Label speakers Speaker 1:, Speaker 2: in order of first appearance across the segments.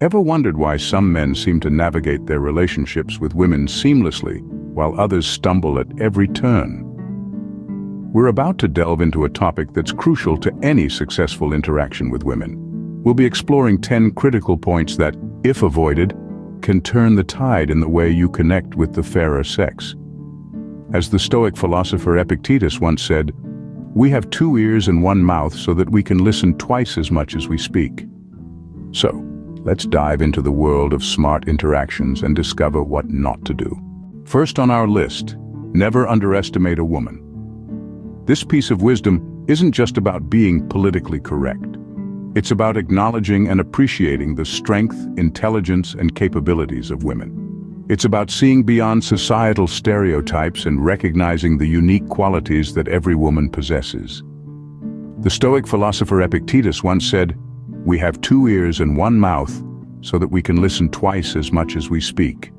Speaker 1: Ever wondered why some men seem to navigate their relationships with women seamlessly, while others stumble at every turn? We're about to delve into a topic that's crucial to any successful interaction with women. We'll be exploring 10 critical points that, if avoided, can turn the tide in the way you connect with the fairer sex. As the Stoic philosopher Epictetus once said, "We have 2 ears and 1 mouth so that we can listen twice as much as we speak." So, let's dive into the world of smart interactions and discover what not to do. First on our list, never underestimate a woman. This piece of wisdom isn't just about being politically correct. It's about acknowledging and appreciating the strength, intelligence, and capabilities of women. It's about seeing beyond societal stereotypes and recognizing the unique qualities that every woman possesses. The Stoic philosopher Epictetus once said, "We have 2 ears and 1 mouth so that we can listen twice as much as we speak."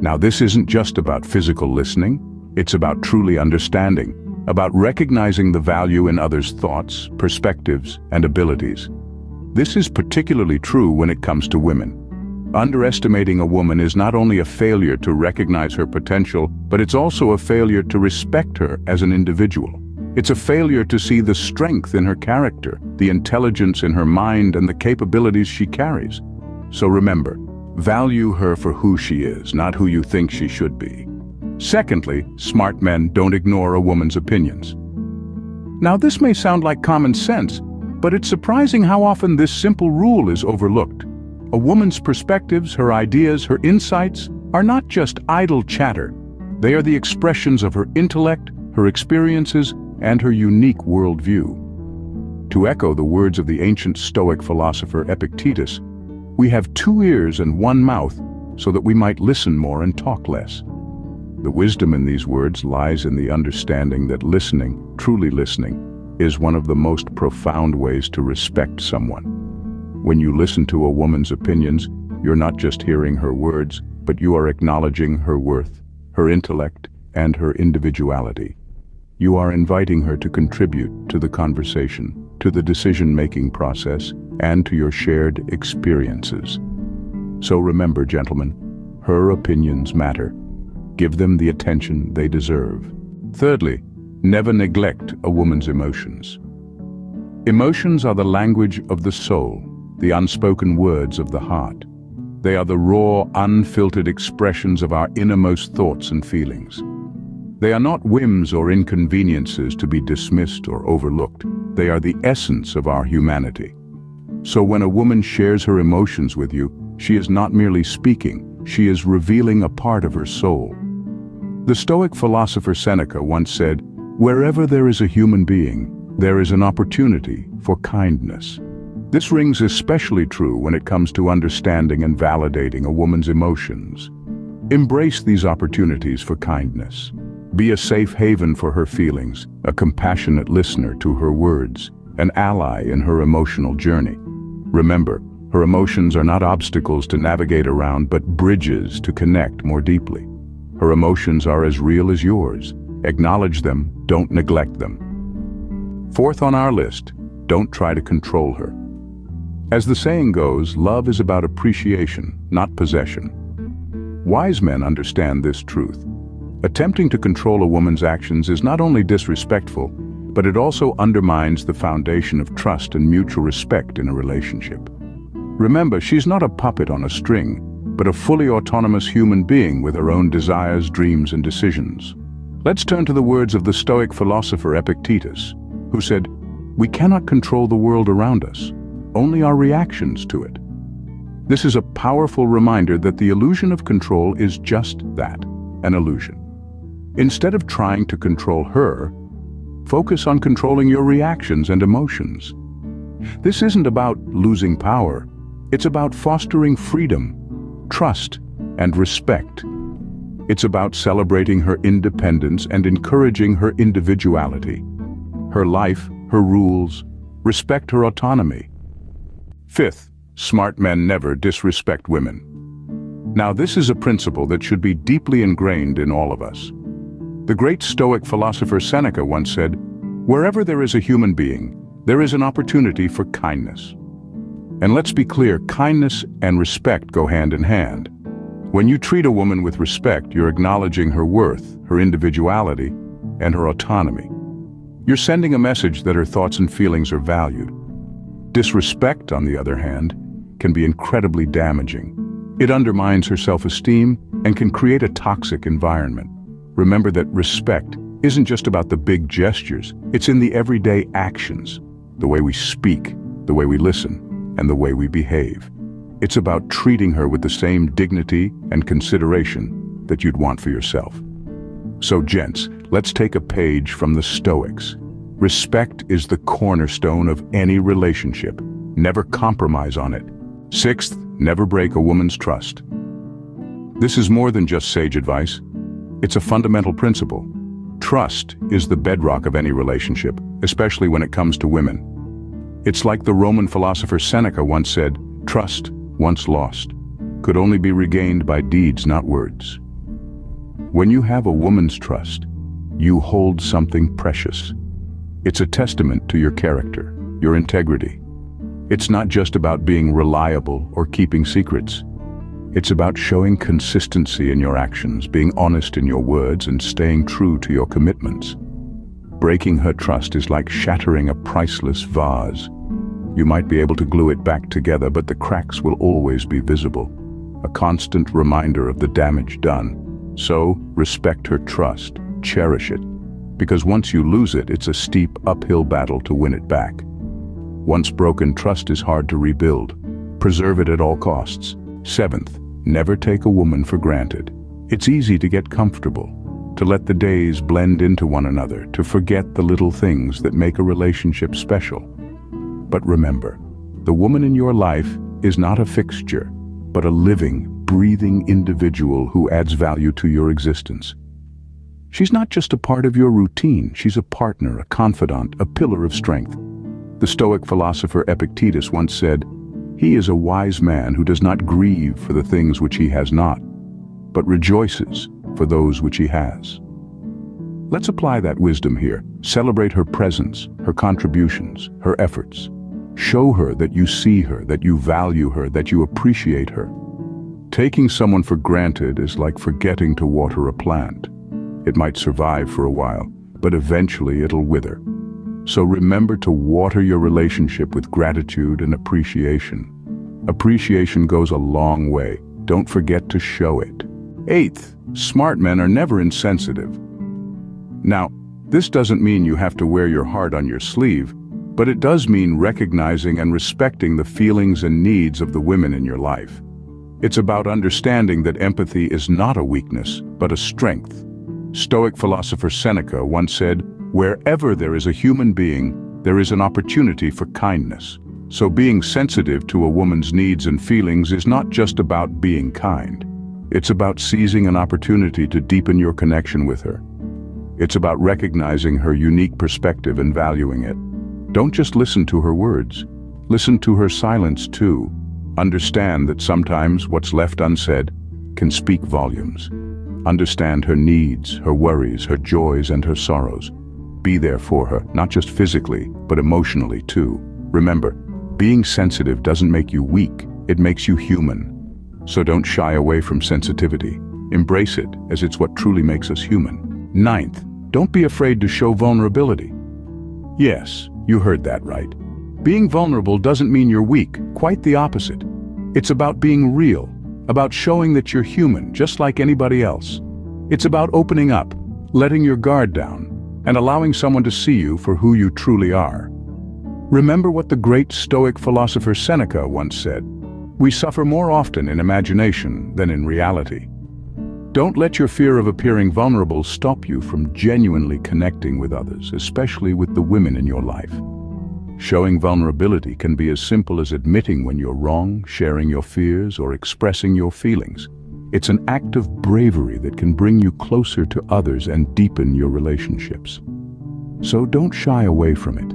Speaker 1: Now, this isn't just about physical listening, it's about truly understanding, about recognizing the value in others' thoughts, perspectives, and abilities. This is particularly true when it comes to women. Underestimating a woman is not only a failure to recognize her potential, but it's also a failure to respect her as an individual. It's a failure to see the strength in her character, the intelligence in her mind, and the capabilities she carries. So remember, value her for who she is, not who you think she should be. Secondly, smart men don't ignore a woman's opinions. Now, this may sound like common sense, but it's surprising how often this simple rule is overlooked. A woman's perspectives, her ideas, her insights are not just idle chatter. They are the expressions of her intellect, her experiences, and her unique worldview. To echo the words of the ancient Stoic philosopher Epictetus, "We have 2 ears and 1 mouth so that we might listen more and talk less." The wisdom in these words lies in the understanding that listening, truly listening, is one of the most profound ways to respect someone. When you listen to a woman's opinions, you're not just hearing her words, but you are acknowledging her worth, her intellect, and her individuality. You are inviting her to contribute to the conversation, to the decision-making process, and to your shared experiences. So remember, gentlemen, her opinions matter. Give them the attention they deserve. Thirdly, never neglect a woman's emotions. Emotions are the language of the soul, the unspoken words of the heart. They are the raw, unfiltered expressions of our innermost thoughts and feelings. They are not whims or inconveniences to be dismissed or overlooked. They are the essence of our humanity. So when a woman shares her emotions with you, she is not merely speaking, she is revealing a part of her soul. The Stoic philosopher Seneca once said, "Wherever there is a human being, there is an opportunity for kindness." This rings especially true when it comes to understanding and validating a woman's emotions. Embrace these opportunities for kindness. Be a safe haven for her feelings, a compassionate listener to her words, an ally in her emotional journey. Remember, her emotions are not obstacles to navigate around, but bridges to connect more deeply. Her emotions are as real as yours. Acknowledge them, don't neglect them. Fourth on our list, don't try to control her. As the saying goes, love is about appreciation, not possession. Wise men understand this truth. Attempting to control a woman's actions is not only disrespectful, but it also undermines the foundation of trust and mutual respect in a relationship. Remember, she's not a puppet on a string, but a fully autonomous human being with her own desires, dreams, and decisions. Let's turn to the words of the Stoic philosopher Epictetus, who said, "We cannot control the world around us, only our reactions to it." This is a powerful reminder that the illusion of control is just that, an illusion. Instead of trying to control her, focus on controlling your reactions and emotions. This isn't about losing power, it's about fostering freedom, trust, and respect. It's about celebrating her independence and encouraging her individuality, her life, her rules. Respect her autonomy. Fifth, smart men never disrespect women. Now, this is a principle that should be deeply ingrained in all of us. The great Stoic philosopher Seneca once said, "Wherever there is a human being, there is an opportunity for kindness." And let's be clear, kindness and respect go hand in hand. When you treat a woman with respect, you're acknowledging her worth, her individuality, and her autonomy. You're sending a message that her thoughts and feelings are valued. Disrespect, on the other hand, can be incredibly damaging. It undermines her self-esteem and can create a toxic environment. Remember that respect isn't just about the big gestures, it's in the everyday actions, the way we speak, the way we listen, and the way we behave. It's about treating her with the same dignity and consideration that you'd want for yourself. So gents, let's take a page from the Stoics. Respect is the cornerstone of any relationship. Never compromise on it. Sixth, never break a woman's trust. This is more than just sage advice. It's a fundamental principle. Trust is the bedrock of any relationship, especially when it comes to women. It's like the Roman philosopher Seneca once said, "Trust, once lost, could only be regained by deeds, not words." When you have a woman's trust, you hold something precious. It's a testament to your character, your integrity. It's not just about being reliable or keeping secrets. It's about showing consistency in your actions, being honest in your words, and staying true to your commitments. Breaking her trust is like shattering a priceless vase. You might be able to glue it back together, but the cracks will always be visible, a constant reminder of the damage done. So, respect her trust, cherish it, because once you lose it, it's a steep uphill battle to win it back. Once broken, trust is hard to rebuild. Preserve it at all costs. Seventh, never take a woman for granted. It's easy to get comfortable, to let the days blend into one another, to forget the little things that make a relationship special. But remember, the woman in your life is not a fixture, but a living, breathing individual who adds value to your existence. She's not just a part of your routine, she's a partner, a confidant, a pillar of strength. The Stoic philosopher Epictetus once said, "He is a wise man who does not grieve for the things which he has not, but rejoices for those which he has." Let's apply that wisdom here. Celebrate her presence, her contributions, her efforts. Show her that you see her, that you value her, that you appreciate her. Taking someone for granted is like forgetting to water a plant. It might survive for a while, but eventually it'll wither. So remember to water your relationship with gratitude and appreciation. Appreciation goes a long way. Don't forget to show it. Eighth, smart men are never insensitive. Now, this doesn't mean you have to wear your heart on your sleeve, but it does mean recognizing and respecting the feelings and needs of the women in your life. It's about understanding that empathy is not a weakness, but a strength. Stoic philosopher Seneca once said, "Wherever there is a human being, there is an opportunity for kindness." So being sensitive to a woman's needs and feelings is not just about being kind. It's about seizing an opportunity to deepen your connection with her. It's about recognizing her unique perspective and valuing it. Don't just listen to her words. Listen to her silence too. Understand that sometimes what's left unsaid can speak volumes. Understand her needs, her worries, her joys, and her sorrows. Be there for her, not just physically, but emotionally too. Remember, being sensitive doesn't make you weak, it makes you human. So don't shy away from sensitivity. Embrace it, as it's what truly makes us human. Ninth, don't be afraid to show vulnerability. Yes, you heard that right. Being vulnerable doesn't mean you're weak, quite the opposite. It's about being real, about showing that you're human, just like anybody else. It's about opening up, letting your guard down, and allowing someone to see you for who you truly are. Remember what the great Stoic philosopher Seneca once said, "We suffer more often in imagination than in reality." Don't let your fear of appearing vulnerable stop you from genuinely connecting with others, especially with the women in your life. Showing vulnerability can be as simple as admitting when you're wrong, sharing your fears, or expressing your feelings. It's an act of bravery that can bring you closer to others and deepen your relationships. So don't shy away from it.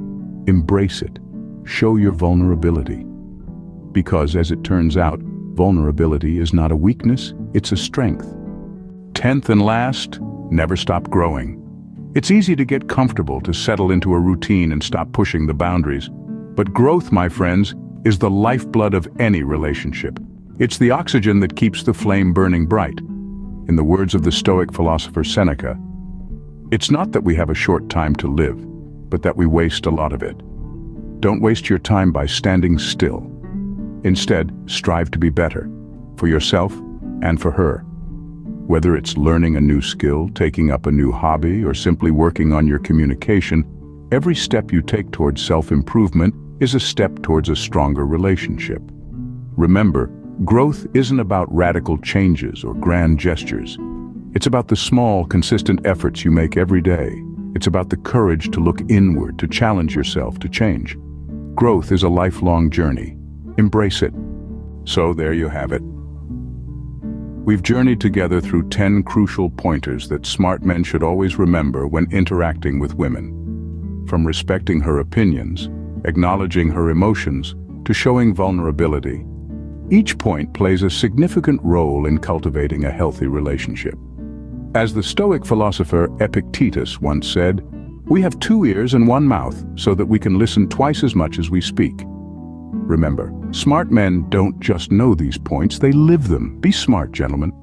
Speaker 1: Embrace it. Show your vulnerability. Because, as it turns out, vulnerability is not a weakness, it's a strength. 10th and last, never stop growing. It's easy to get comfortable, to settle into a routine and stop pushing the boundaries. But growth, my friends, is the lifeblood of any relationship. It's the oxygen that keeps the flame burning bright. In the words of the Stoic philosopher Seneca, it's not that we have a short time to live, but that we waste a lot of it. Don't waste your time by standing still. Instead, strive to be better, for yourself and for her. Whether it's learning a new skill, taking up a new hobby, or simply working on your communication, every step you take towards self-improvement is a step towards a stronger relationship. Remember, growth isn't about radical changes or grand gestures. It's about the small, consistent efforts you make every day. It's about the courage to look inward, to challenge yourself, to change. Growth is a lifelong journey. Embrace it. So there you have it. We've journeyed together through 10 crucial pointers that smart men should always remember when interacting with women. From respecting her opinions, acknowledging her emotions, to showing vulnerability. Each point plays a significant role in cultivating a healthy relationship. As the Stoic philosopher Epictetus once said, "We have 2 ears and 1 mouth so that we can listen twice as much as we speak." Remember, smart men don't just know these points, they live them. Be smart, gentlemen.